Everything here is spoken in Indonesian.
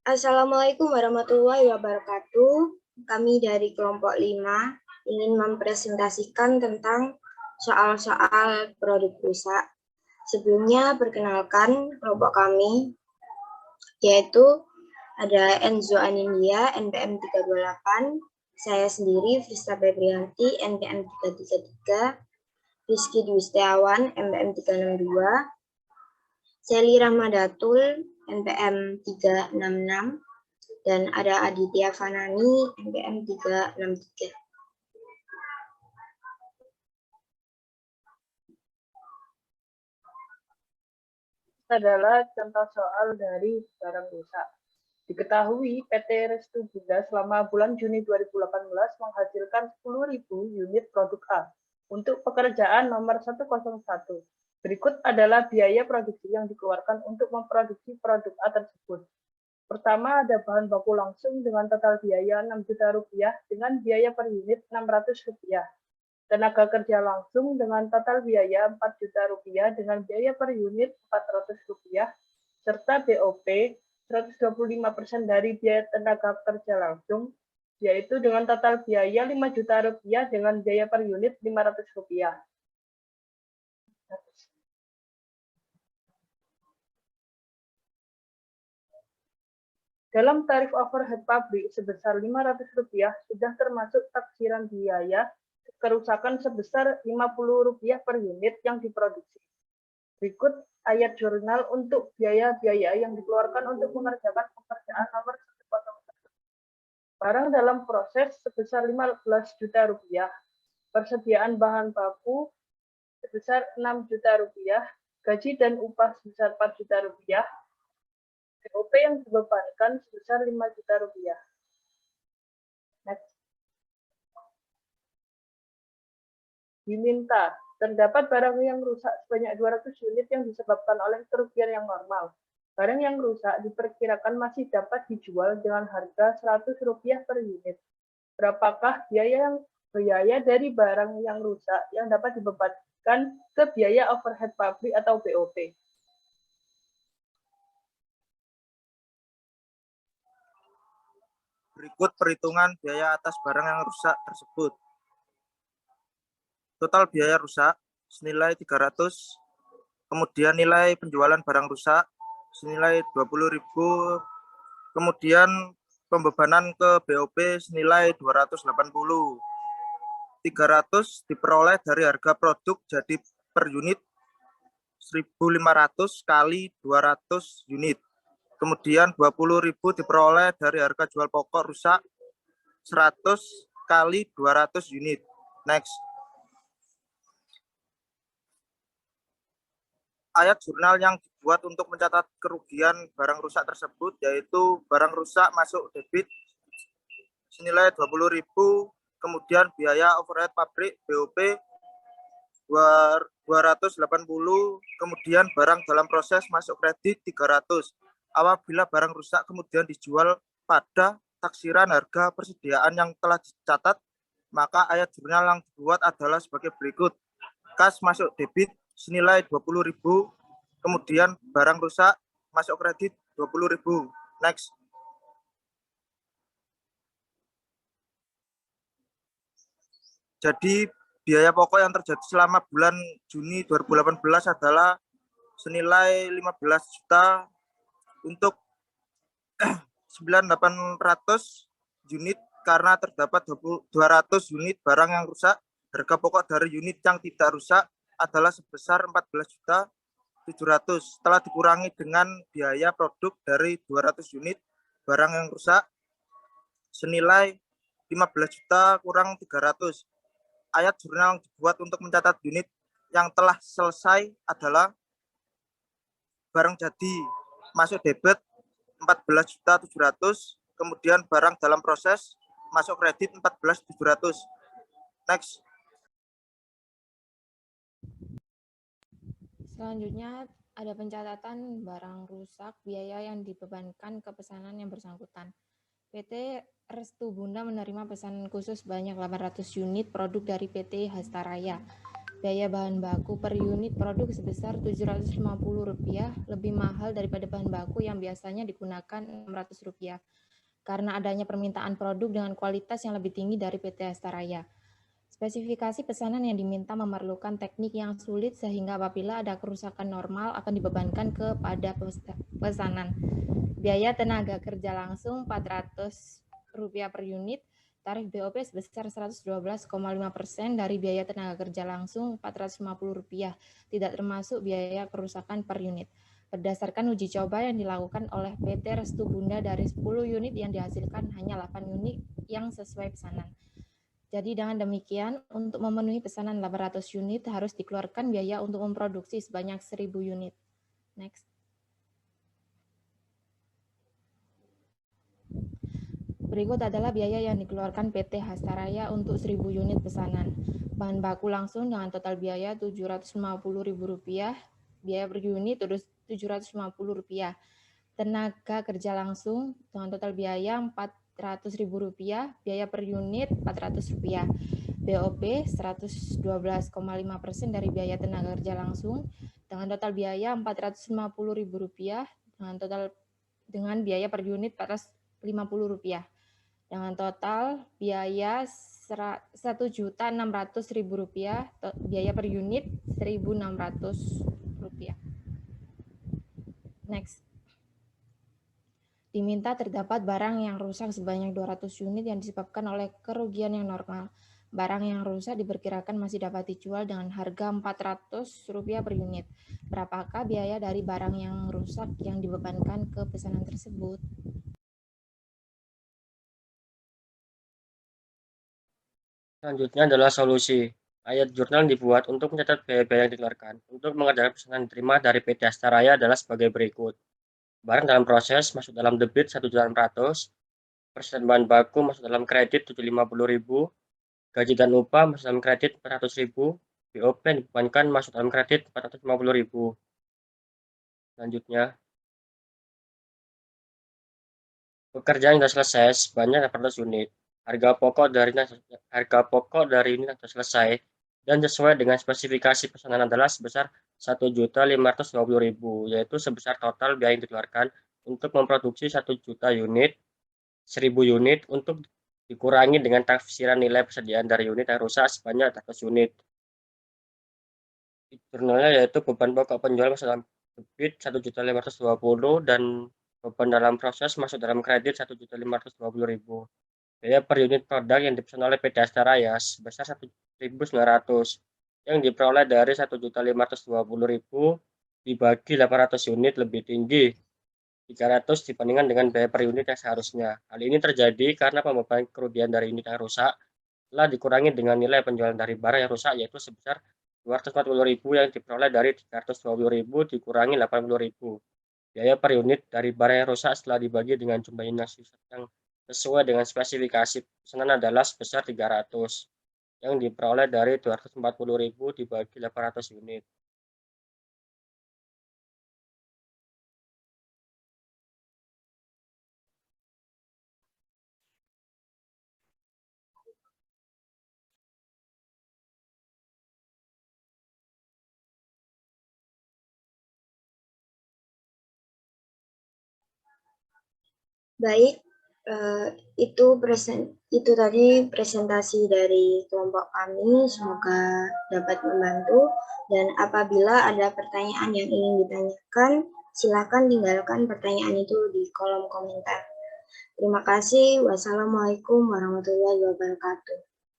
Assalamualaikum warahmatullahi wabarakatuh. Kami dari kelompok 5 ingin mempresentasikan tentang soal-soal produk rusak. Sebelumnya perkenalkan kelompok kami, yaitu ada Enzo Anindya, NPM 328, saya sendiri Frista Febrianti, NPM 333, Rizky Dwi Setiawan, NPM 362, Seli Rahmadatul, NPM 366, dan ada Aditya Fanani, NPM 363. Adalah contoh soal dari barang rusak. Diketahui PT Restu Bunda selama bulan Juni 2018 menghasilkan 10.000 unit produk A untuk pekerjaan nomor 101. Berikut adalah biaya produksi yang dikeluarkan untuk memproduksi produk A tersebut. Pertama, ada bahan baku langsung dengan total biaya Rp6 juta dengan biaya per unit Rp600. Tenaga kerja langsung dengan total biaya Rp4 juta dengan biaya per unit Rp400, serta BOP 125% dari biaya tenaga kerja langsung, yaitu dengan total biaya Rp5 juta dengan biaya per unit Rp500. Dalam tarif overhead pabrik sebesar Rp500 sudah termasuk taksiran biaya kerusakan sebesar Rp50 per unit yang diproduksi. Berikut ayat jurnal untuk biaya-biaya yang dikeluarkan untuk mengerjakan pekerjaan nomor 101. Barang dalam proses sebesar Rp15 juta, persediaan bahan baku sebesar Rp6 juta, gaji dan upah sebesar Rp4 juta, BOP yang dibebankan sebesar Rp5 juta. Next. Diminta, terdapat barang yang rusak sebanyak 200 unit yang disebabkan oleh kerugian yang normal. Barang yang rusak diperkirakan masih dapat dijual dengan harga Rp100 per unit. Berapakah biaya dari barang yang rusak yang dapat dibebankan ke biaya overhead pabrik atau BOP? Berikut perhitungan biaya atas barang yang rusak tersebut. Total biaya rusak senilai 300, kemudian nilai penjualan barang rusak senilai 20.000, kemudian pembebanan ke BOP senilai 280. 300 diperoleh dari harga produk jadi per unit 1.500 kali 200 unit. Kemudian 20.000 diperoleh dari harga jual pokok rusak 100 kali 200 unit. Next. Ayat jurnal yang dibuat untuk mencatat kerugian barang rusak tersebut yaitu barang rusak masuk debit senilai 20.000, kemudian biaya overhead pabrik BOP 280, kemudian barang dalam proses masuk kredit 300. Apabila barang rusak kemudian dijual pada taksiran harga persediaan yang telah dicatat, maka ayat jurnal yang dibuat adalah sebagai berikut. Kas masuk debit senilai 20.000, kemudian barang rusak masuk kredit 20.000. Next. Jadi biaya pokok yang terjadi selama bulan Juni 2018 adalah senilai 15 juta untuk 9.800 unit karena terdapat 200 unit barang yang rusak. Harga pokok dari unit yang tidak rusak adalah sebesar 14.700 setelah dikurangi dengan biaya produk dari 200 unit barang yang rusak senilai 15 juta kurang 300. Ayat jurnal yang dibuat untuk mencatat unit yang telah selesai adalah barang jadi masuk debit 14.700, kemudian barang dalam proses masuk kredit 14.700. Next. Selanjutnya ada pencatatan barang rusak, biaya yang dibebankan ke pesanan yang bersangkutan. PT Restu Bunda menerima pesanan khusus sebanyak 800 unit produk dari PT Hastaraya. Biaya bahan baku per unit produk sebesar Rp750, lebih mahal daripada bahan baku yang biasanya digunakan Rp600. Karena adanya permintaan produk dengan kualitas yang lebih tinggi dari PT Hastaraya. Spesifikasi pesanan yang diminta memerlukan teknik yang sulit sehingga apabila ada kerusakan normal akan dibebankan kepada pesanan. Biaya tenaga kerja langsung Rp400 per unit, tarif BOP sebesar 112,5% dari biaya tenaga kerja langsung Rp450, tidak termasuk biaya kerusakan per unit. Berdasarkan uji coba yang dilakukan oleh PT Restu Bunda, dari 10 unit yang dihasilkan hanya 8 unit yang sesuai pesanan. Jadi dengan demikian, untuk memenuhi pesanan 800 unit harus dikeluarkan biaya untuk memproduksi sebanyak 1.000 unit. Next. Berikut adalah biaya yang dikeluarkan PT Hastaraya untuk 1.000 unit pesanan. Bahan baku langsung dengan total biaya Rp750.000, biaya per unit Rp750. Tenaga kerja langsung dengan total biaya Rp400.000, biaya per unit Rp400. BOP 112,5% dari biaya tenaga kerja langsung dengan total biaya Rp450.000 dengan biaya per unit Rp450. Dengan total biaya Rp1.600.000, biaya per unit Rp1.600. Next. Diminta terdapat barang yang rusak sebanyak 200 unit yang disebabkan oleh kerugian yang normal. Barang yang rusak diperkirakan masih dapat dijual dengan harga Rp400 per unit. Berapakah biaya dari barang yang rusak yang dibebankan ke pesanan tersebut? Selanjutnya adalah solusi. Ayat jurnal dibuat untuk mencatat biaya-biaya yang dikeluarkan. Untuk mengerjakan pesanan diterima dari PT Hastaraya adalah sebagai berikut. Barang dalam proses masuk dalam debit Rp1.600.000, persen bahan baku masuk dalam kredit Rp750.000, gaji dan upah masuk dalam kredit Rp400.000, BOP yang dibebankan masuk dalam kredit Rp450.000. Selanjutnya, pekerjaan yang sudah selesai sebanyak 800 unit. Harga pokok dari unit yang sudah selesai dan sesuai dengan spesifikasi pesanan adalah sebesar Rp1.520.000, yaitu sebesar total biaya yang dikeluarkan untuk memproduksi 1 juta unit, 1.000 unit untuk dikurangi dengan tafsiran nilai persediaan dari unit yang rusak sebanyak 100 unit. Jurnalnya yaitu beban pokok penjual masuk dalam debit Rp1.520.000 dan beban dalam proses masuk dalam kredit Rp1.520.000. Biaya per unit produk yang dipesan oleh PT Hastaraya sebesar Rp1.900 yang diperoleh dari Rp1.520.000 dibagi 800 unit lebih tinggi 300 dibandingkan dengan biaya per unit yang seharusnya. Hal ini terjadi karena pembebanan kerugian dari unit yang rusak telah dikurangi dengan nilai penjualan dari barang yang rusak, yaitu sebesar Rp240.000 yang diperoleh dari Rp320.000 dikurangi Rp80.000. Biaya per unit dari barang yang rusak setelah dibagi dengan jumlah unit yang sesuai dengan spesifikasi pesanan adalah sebesar 300 yang diperoleh dari Rp240.000 dibagi 800 unit. Baik, itu tadi presentasi dari kelompok kami. Semoga dapat membantu. Dan apabila ada pertanyaan yang ingin ditanyakan, silakan tinggalkan pertanyaan itu di kolom komentar. Terima kasih. Wassalamualaikum warahmatullahi wabarakatuh.